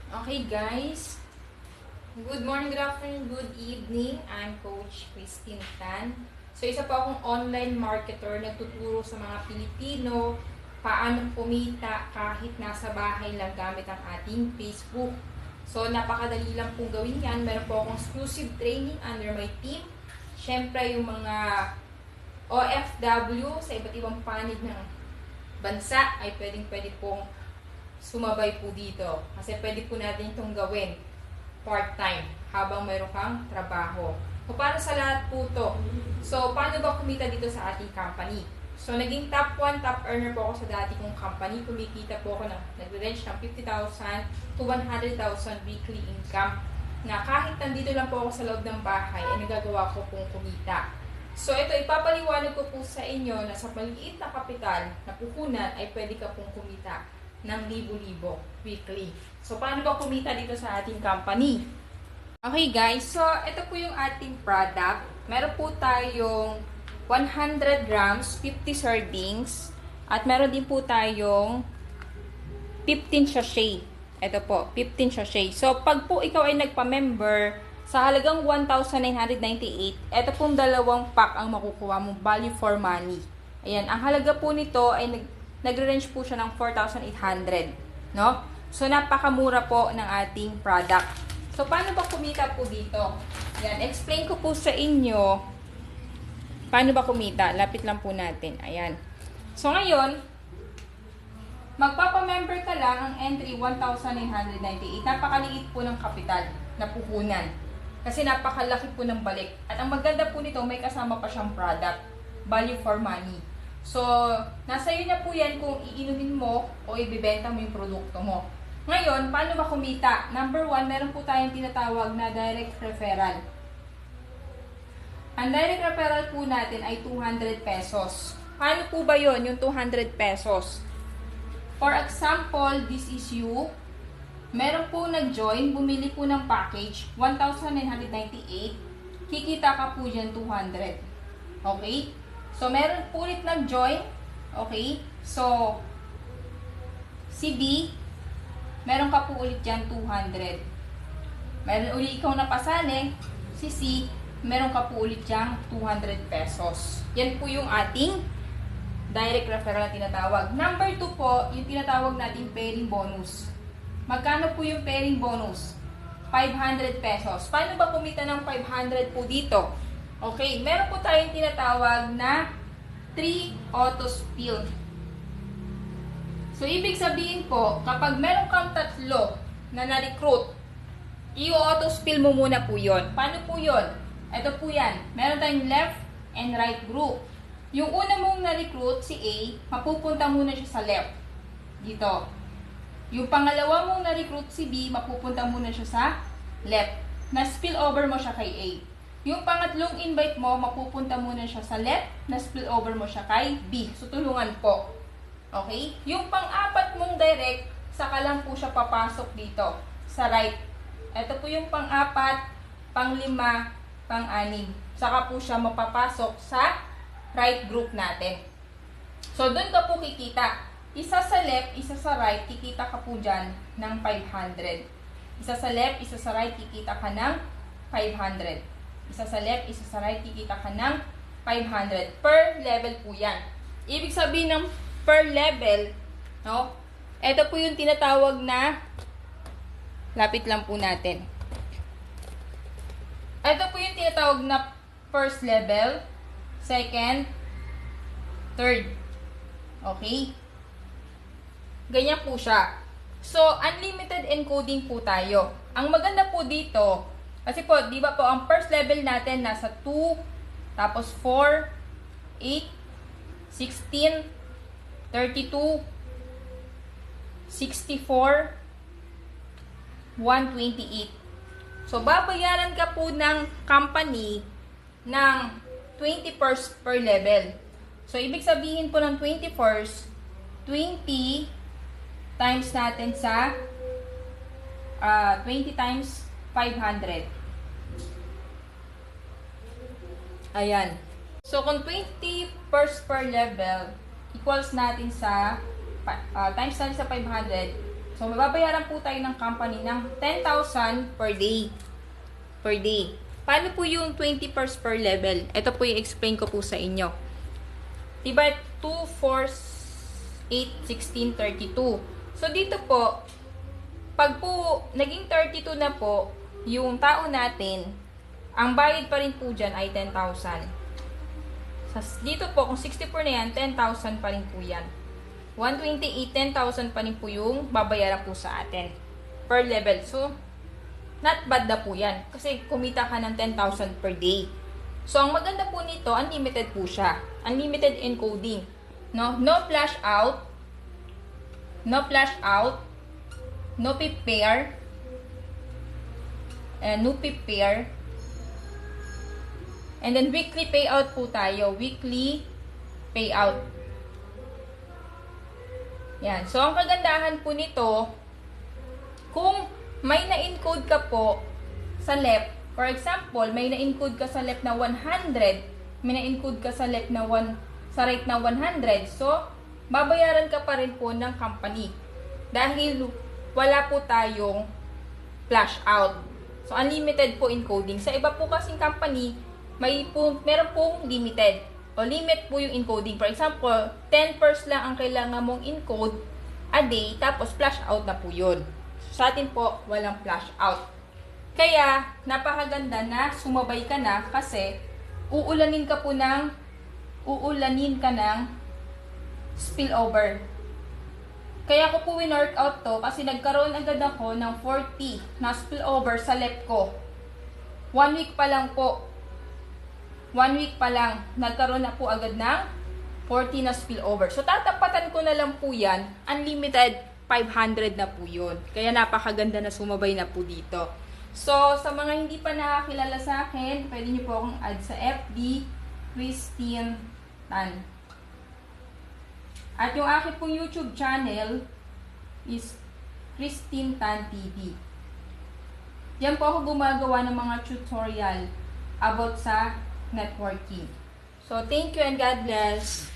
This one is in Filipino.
Okay guys, good morning, good afternoon, good evening. I'm Coach Christine Tan. So isa po akong online marketer, nagtuturo sa mga Pilipino paano kumita kahit nasa bahay lang gamit ang ating Facebook. So napakadali lang pong gawin yan. Meron po akong exclusive training under my team. Siyempre yung mga OFW sa iba't ibang panig ng bansa ay pwedeng-pwede pong sumabay po dito. Kasi pwede po natin itong gawin part-time habang mayroon kang trabaho. O para sa lahat po to. So, paano ba kumita dito sa ating company? So, naging top 1, top earner po ako sa dati kong company. Kumikita po ako nag-range ng 50,000 to 100,000 weekly income na kahit nandito lang po ako sa loob ng bahay, ay nagagawa ko pong kumita. So, ito, ipapaliwanag ko po sa inyo na sa maliit na kapital na puhunan ay pwede ka pong kumita ng libo-libo weekly. So, paano ba kumita dito sa ating company? Okay guys, so ito po yung ating product. Meron po tayong 100 grams, 50 servings, at meron din po tayong 15 sachet. Ito po, 15 sachet. So, pag po ikaw ay nagpa-member, sa halagang 1,998, ito pong dalawang pack ang makukuha mo, value for money. Ayan, ang halaga po nito ay nagre-range po siya ng 4,800, no? So, napakamura po ng ating product. So, paano ba kumita po dito? Ayan, explain ko po sa inyo paano ba kumita. Lapit lang po natin. Ayan. So, ngayon, magpapamember ka lang, ang entry 1,998. Napakaliit po ng kapital na puhunan. Kasi napakalaki po ng balik. At ang maganda po nito, may kasama pa siyang product. Value for money. So, nasa iyo na po yan kung iinumin mo o ibibenta mo yung produkto mo. Ngayon, paano ba kumita? Number 1, meron po tayong tinatawag na direct referral. Ang direct referral po natin ay 200 pesos. Paano po ba yon yung 200 pesos? For example, this is you. Meron po nag-join, bumili po ng package, 1,998. Kikita ka po dyan 200. Okay? So, meron po ulit nag-join. Okay? So, si B, meron ka po ulit dyan 200. Meron ulit ikaw napasali, si C, meron ka po ulit dyan 200 pesos. Yan po yung ating direct referral na tinatawag. Number 2 po, yung tinatawag nating pairing bonus. Magkano po yung pairing bonus? 500 pesos. Paano ba kumita ng 500 po dito? Okay, meron po tayong tinatawag na 3 auto spill. So, ibig sabihin po, kapag meron kang tatlo na na-recruit, i-auto spill mo muna po yon. Paano po yon? Ito po yan. Meron tayong left and right group. Yung una mong na-recruit, si A, mapupunta muna siya sa left. Dito. Yung pangalawa mong na-recruit, si B, mapupunta muna siya sa left. Na-spill over mo siya kay A. Yung pangatlong invite mo, mapupunta muna siya sa left, na-spill over mo siya kay B. So, tulungan po. Okay? Yung pang-apat mong direct, saka lang po siya papasok dito, sa right. Ito po yung pang-apat, pang-lima, pang-anim. Saka po siya mapapasok sa right group natin. So, doon ka po kikita. Isa sa left, isa sa right, kikita ka po dyan ng 500. Isa sa left, isa sa right, kikita ka ng 500. Isa sa left, isa sa right, kikita ka ng 500. Per level po yan. Ibig sabihin ng per level, no? Ito po yung tinatawag na, lapit lang po natin. Ito po yung tinatawag na first level, second, third. Okay? Ganyan po siya. So, unlimited encoding po tayo. Ang maganda po dito, kasi po, di ba po, ang first level natin nasa 2, tapos 4, 8, 16, 32, 64, 128. So, babayaran ka po ng company ng 20% per level. So, ibig sabihin po ng 20%, 20 times natin sa 20 times 500. Ayan. So, kung 20 per level equals natin sa times natin sa 500, So, mababayaran po tayo ng company ng 10,000 per day. Per day. Paano po yung 20 pairs per level? Ito po yung explain ko po sa inyo. Diba, 2, 4, 8, 16, 32. So, dito po, pag po naging 32 na po, yung tao natin, ang bayad pa rin po dyan ay 10,000. Dito po, kung 64 na yan, 10,000 pa rin po yan. 128, 10,000 pa rin po yung babayaran po sa atin per level. So, not bad na po yan. Kasi kumita ka ng 10,000 per day. So, ang maganda po nito, unlimited po siya. Unlimited encoding. No flash out. No flash out. No prepare. No prepare. And then, weekly payout po tayo. Weekly payout. Yan. So, ang kagandahan po nito, kung may na-encode ka po sa left, for example, may na-encode ka sa left na 100, may na-encode ka sa left na sa right na 100, so, babayaran ka pa rin po ng company. Dahil wala po tayong flash out. So, unlimited po encoding. Sa iba po kasing company, meron pong limited. O limit po yung encoding. For example, 10 pairs lang ang kailangan mong encode a day, tapos flash out na po yun. Sa atin po, walang flash out. Kaya, napakaganda na sumabay ka na kasi uulanin ka ng spillover. Kaya ko po win-workout to kasi nagkaroon agad ako ng 40 na spillover sa left ko. 1 week pa lang po. 1 week pa lang, nagkaroon na po agad ng 40 na spillover. So, tatapatan ko na lang po yan. Unlimited 500 na po yun. Kaya napakaganda na sumabay na po dito. So, sa mga hindi pa nakakilala sa akin, pwede nyo po akong add sa FB, Christine Tan. At yung akin pong YouTube channel is Christine Tan TV. Diyan po ako gumagawa ng mga tutorial about sa networking. So, thank you and God bless.